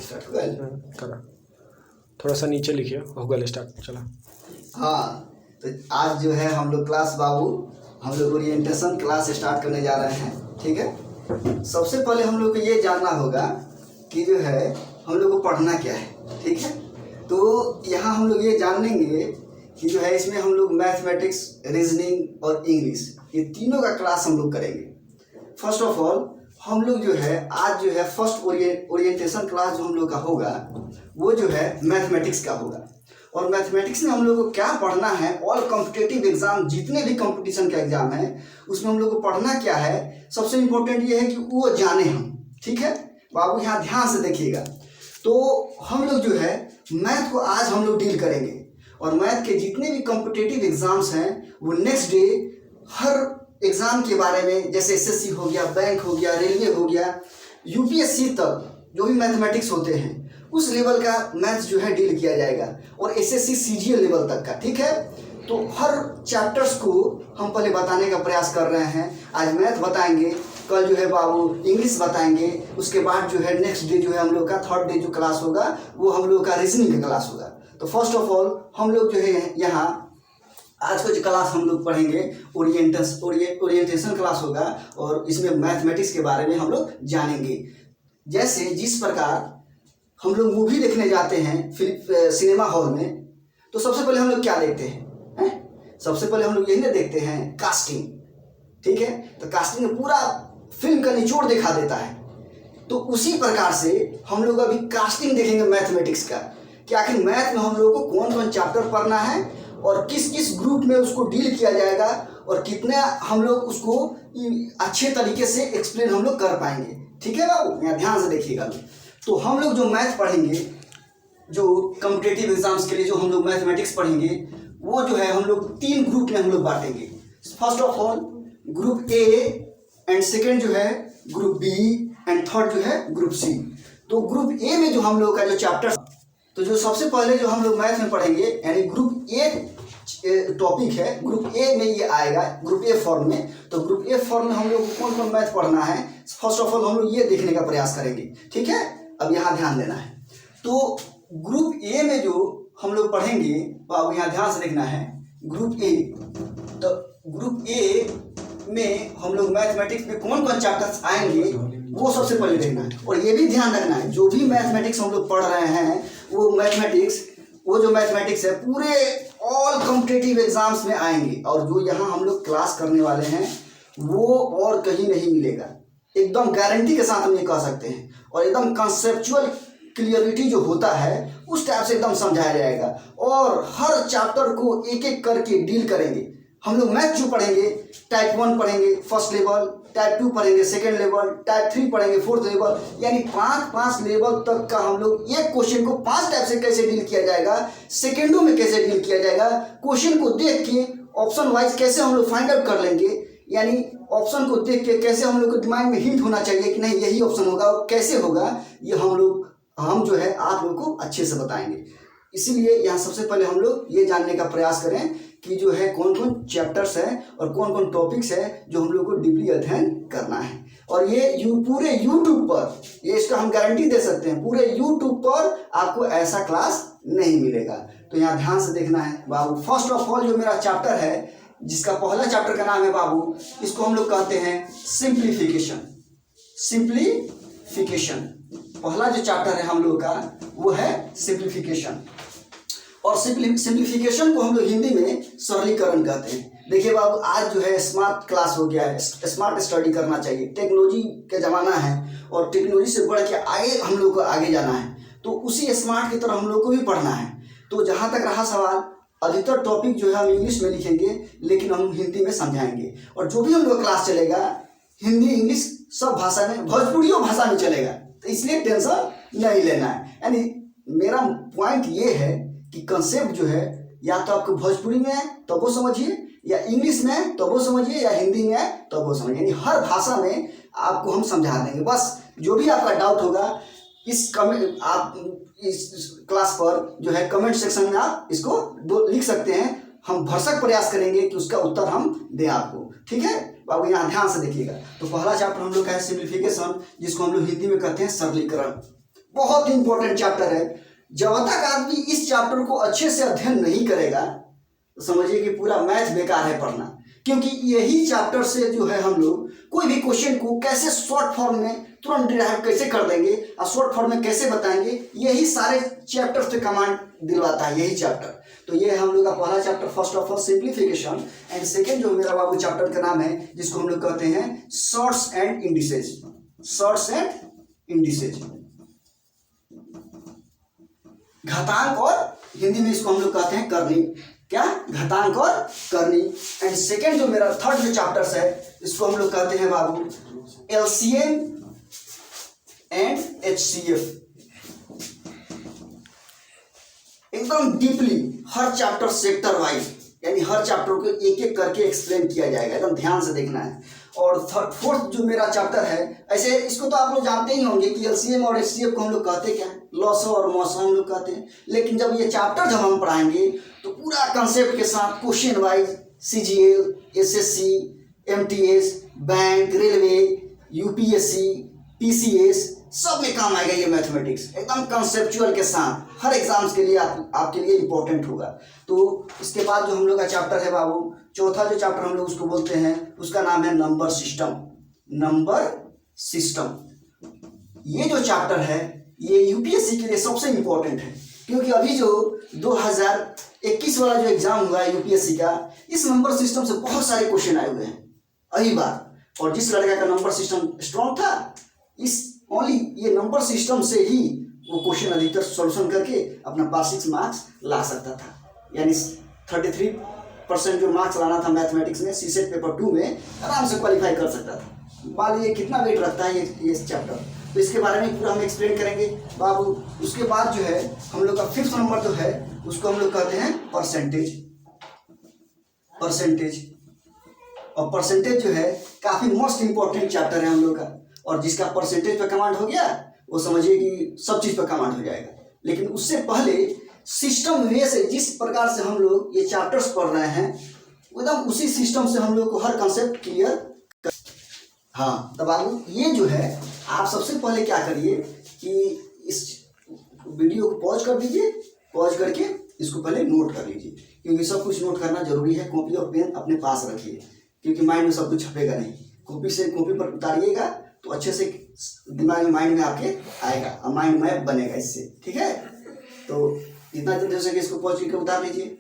Start हो गया। करा थोड़ा सा नीचे लिखिए, हो गया स्टार्ट चला। हाँ, तो आज जो है हम लोग क्लास बाबू हम लोग ओरिएंटेशन क्लास स्टार्ट करने जा रहे हैं। ठीक है, सबसे पहले हम लोग को ये जानना होगा कि जो है हम लोग को पढ़ना क्या है। ठीक है, तो यहाँ हम लोग ये जान लेंगे कि जो है इसमें हम लोग मैथमेटिक्स, रीजनिंग और इंग्लिश ये तीनों का क्लास हम लोग करेंगे। फर्स्ट ऑफ ऑल हम लोग जो है आज जो है फर्स्ट ओरिएंटेशन क्लास जो हम लोग का होगा वो जो है मैथमेटिक्स का होगा। और मैथमेटिक्स में हम लोग को क्या पढ़ना है, ऑल कॉम्पिटिटिव एग्जाम जितने भी कंपटीशन का एग्जाम है उसमें हम लोग को पढ़ना क्या है, सबसे इम्पोर्टेंट ये है कि वो जाने हम। ठीक है बाबू, यहाँ ध्यान से देखिएगा। तो हम लोग जो है मैथ को आज हम लोग डील करेंगे और मैथ के जितने भी कॉम्पिटिटिव एग्जाम्स हैं वो नेक्स्ट डे हर एग्जाम के बारे में, जैसे एसएससी हो गया, बैंक हो गया, रेलवे हो गया, यूपीएससी तक जो भी मैथमेटिक्स होते हैं उस लेवल का मैथ्स जो है डील किया जाएगा और एसएससी सीजीएल लेवल तक का। ठीक है, तो हर चैप्टर्स को हम पहले बताने का प्रयास कर रहे हैं। आज मैथ बताएंगे, कल जो है बाबू इंग्लिश बताएंगे, उसके बाद जो है नेक्स्ट डे जो है हम लोग का थर्ड डे जो क्लास होगा वो हम लोग का रीजनिंग का क्लास होगा। तो फर्स्ट ऑफ ऑल हम लोग जो है यहाँ आज का जो क्लास हम लोग पढ़ेंगे ओरिएंटेशन क्लास होगा और इसमें मैथमेटिक्स के बारे में हम लोग जानेंगे। जैसे जिस प्रकार हम लोग मूवी देखने जाते हैं सिनेमा हॉल में, तो सबसे पहले हम लोग क्या देखते हैं, सबसे पहले हम लोग यही ना देखते हैं कास्टिंग। ठीक है, तो कास्टिंग में पूरा फिल्म का निचोड़ दिखा देता है। तो उसी प्रकार से हम लोग अभी कास्टिंग देखेंगे मैथमेटिक्स का कि आखिर मैथ में हम लोग को कौन कौन चैप्टर पढ़ना है और किस किस ग्रुप में उसको डील किया जाएगा और कितना हम लोग उसको अच्छे तरीके से एक्सप्लेन हम लोग कर पाएंगे। ठीक है बाबू, यहाँ ध्यान से देखिएगा। तो हम लोग जो मैथ पढ़ेंगे, जो कॉम्पिटिटिव एग्जाम्स के लिए जो हम लोग मैथमेटिक्स पढ़ेंगे वो जो है हम लोग तीन ग्रुप में हम लोग बांटेंगे। First of all group A and second जो है ग्रुप बी एंड थर्ड जो है ग्रुप सी। तो ग्रुप ए में जो हम लोग का जो चैप्टर, तो जो सबसे पहले जो हम लोग मैथ में पढ़ेंगे यानी ग्रुप ए टॉपिक है, ग्रुप ए में ये आएगा ग्रुप ए फॉर्म में। तो ग्रुप ए फॉर्म में हम लोग को कौन कौन मैथ पढ़ना है, फर्स्ट ऑफ ऑल हम लोग ये देखने का प्रयास करेंगे। ठीक है, अब यहाँ ध्यान देना है। तो ग्रुप ए में जो हम लोग पढ़ेंगे तो अब यहाँ ध्यान से देखना है ग्रुप ए। तो ग्रुप ए में हम लोग मैथमेटिक्स में कौन कौन चैप्टर्स आएंगे वो सबसे पहले देखना है। और ये भी ध्यान रखना है जो भी मैथमेटिक्स हम लोग पढ़ रहे हैं वो जो मैथमेटिक्स है पूरे ऑल कॉम्पिटिटिव एग्जाम्स में आएंगे। और जो यहाँ हम लोग क्लास करने वाले हैं वो और कहीं नहीं मिलेगा, एकदम गारंटी के साथ हम ये कह सकते हैं। और एकदम कंसेप्चुअल क्लियरिटी जो होता है उस टाइप से एकदम समझाया जाएगा और हर चैप्टर को एक एक करके डील करेंगे। हम लोग मैथ जो पढ़ेंगे टाइप 1 पढ़ेंगे फर्स्ट लेवल, टाइप 2 पढ़ेंगे सेकेंड लेवल, टाइप 3 पढ़ेंगे फोर्थ लेवल, यानी 5 लेवल तक का हम लोग एक क्वेश्चन को 5 टाइप से कैसे डील किया जाएगा, सेकेंडों में कैसे डील किया जाएगा, क्वेश्चन को देख के ऑप्शन वाइज कैसे हम लोग फाइंड आउट कर लेंगे, यानी ऑप्शन को देख के कैसे हम लोग को दिमाग में हिंट होना चाहिए कि नहीं यही ऑप्शन होगा और कैसे होगा, ये हम जो है आप लोग को अच्छे से बताएंगे। इसीलिए यहाँ सबसे पहले हम लोग ये जानने का प्रयास करें कि जो है कौन कौन चैप्टर्स हैं और कौन कौन टॉपिक्स है जो हम लोग को डीपली अध्ययन करना है। और ये पूरे यूट्यूब पर, ये इसका हम गारंटी दे सकते हैं, पूरे यूट्यूब पर आपको ऐसा क्लास नहीं मिलेगा। तो यहाँ ध्यान से देखना है बाबू। फर्स्ट ऑफ ऑल जो मेरा चैप्टर है, जिसका पहला चैप्टर का नाम है बाबू, इसको हम लोग कहते हैं सिंप्लीफिकेशन। सिंप्लीफिकेशन पहला जो चैप्टर है हम लोग का वो है सिंप्लीफिकेशन। और सिंप्लीफिकेशन को हम लोग हिंदी में सरलीकरण कहते हैं। देखिए बाबू, आज जो है स्मार्ट क्लास हो गया है, स्मार्ट स्टडी करना चाहिए, टेक्नोलॉजी का ज़माना है और टेक्नोलॉजी से बढ़ के आगे हम लोग को आगे जाना है। तो उसी स्मार्ट की तरह हम लोग को भी पढ़ना है। तो जहाँ तक रहा सवाल, अधिकतर टॉपिक जो है हम इंग्लिश में लिखेंगे लेकिन हम हिंदी में समझाएंगे। और जो भी हम लोग क्लास चलेगा हिंदी इंग्लिश सब भाषा में, भोजपुरियों भाषा में चलेगा। तो इसलिए टेंशन नहीं लेना है। यानी मेरा पॉइंट ये है कि कंसेप्ट जो है या तो आपको भोजपुरी में है तो वो समझिए, या इंग्लिश में है तो वो समझिए, या हिंदी में है तो वो समझिए, यानी हर भाषा में आपको हम समझा देंगे। बस जो भी आपका डाउट होगा आप इस क्लास पर जो है कमेंट सेक्शन में आप इसको लिख सकते हैं। हम भरसक प्रयास करेंगे कि उसका उत्तर हम दें आपको। ठीक है बाबू, यहाँ ध्यान से देखिएगा। तो पहला चैप्टर हम लोग का है सिंप्लीफिकेशन, जिसको हम लोग हिंदी में कहते हैं सरलीकरण। बहुत ही इंपॉर्टेंट चैप्टर है। जब तक आदमी इस चैप्टर को अच्छे से अध्ययन नहीं करेगा तो समझिए कि पूरा मैथ बेकार है पढ़ना, क्योंकि यही चैप्टर से जो है हम लोग कोई भी क्वेश्चन को कैसे शॉर्ट फॉर्म में तुरंत डिराइव कैसे कर देंगे और शॉर्ट फॉर्म में कैसे बताएंगे, यही सारे चैप्टर से कमांड दिलवाता है यही चैप्टर। तो ये हम लोग का पहला chapter first of all simplification, and second जो मेरा बाबू चैप्टर का नाम है जिसको हम लोग कहते हैं shorts and indices. Shorts and indices, घातांक और हिंदी में इसको हम लोग कहते हैं करनी। क्या? घातांक और करनी। एंड सेकेंड जो मेरा थर्ड जो चैप्टर्स है इसको हम लोग कहते हैं बाबू एलसीएम एंड एचसीएफ। एकदम डीपली हर चैप्टर सेक्टर वाइज, यानी हर चैप्टर को एक एक करके एक्सप्लेन किया जाएगा, एकदम ध्यान से देखना है। और फोर्थ जो मेरा चैप्टर है, ऐसे इसको तो आप लोग जानते ही होंगे कि एलसीएम और एचसीएफ को हम लोग कहते क्या है, लॉसो और मॉसो हम लोग कहते हैं। लेकिन जब ये चैप्टर जब हम पढ़ाएंगे तो पूरा कंसेप्ट के साथ question wise CGL, SSC, MTS, bank, railway, UPSC, PCS सब में काम आएगा ये मैथमेटिक्स, एकदम कंसेप्चुअल के साथ हर एग्जाम्स के लिए आपके लिए इम्पोर्टेंट होगा। तो इसके बाद जो हम लोग का चैप्टर है बाबू, चौथा जो चैप्टर हम लोग उसको बोलते हैं उसका नाम है नंबर सिस्टम। नंबर सिस्टम, ये जो चैप्टर है ये यूपीएससी के लिए सबसे इम्पोर्टेंट है, क्योंकि अभी जो 2021 वाला जो एग्जाम हुआ है यूपीएससी का, इस नंबर सिस्टम से बहुत सारे क्वेश्चन आए हुए हैं अभी बार। और जिस लड़का का नंबर सिस्टम स्ट्रॉन्ग था, इस ओनली ये नंबर सिस्टम से ही वो क्वेश्चन अधिकतर सॉल्यूशन करके अपना पासिंग मार्क्स ला सकता था। यानी 33% जो मार्क्स लाना था मैथमेटिक्स में सीसेट पेपर 2 में, आराम से क्वालिफाई कर सकता था। मान लीजिए कितना वेट रखता है ये चैप्टर, तो इसके बारे में पूरा हम एक्सप्लेन करेंगे बाबू। उसके बाद जो है हम लोग का 5th नंबर जो है उसको हम लोग कहते हैं परसेंटेज। परसेंटेज, और परसेंटेज जो है काफ़ी मोस्ट इंपॉर्टेंट चैप्टर है हम लोग का, और जिसका परसेंटेज पे कमांड हो गया वो समझिए कि सब चीज़ पे कमांड हो जाएगा। लेकिन उससे पहले सिस्टम वे से जिस प्रकार से हम लोग ये चैप्टर्स पढ़ रहे हैं एकदम उसी सिस्टम से हम लोग को हर कंसेप्ट क्लियर कर। हाँ, तो बाबू ये जो है आप सबसे पहले क्या करिए कि इस वीडियो को पॉज कर दीजिए, पॉज करके इसको पहले नोट कर लीजिए, क्योंकि सब कुछ नोट करना जरूरी है। कॉपी और पेन अपने पास रखिए, क्योंकि माइंड में सब कुछ छपेगा नहीं। कॉपी पर उतारिएगा तो अच्छे से दिमाग में, माइंड में आपके आएगा और माइंड मैप बनेगा इससे, ठीक है। तो जितना जल्दी हो सके इसको पॉज करके उतार लीजिए।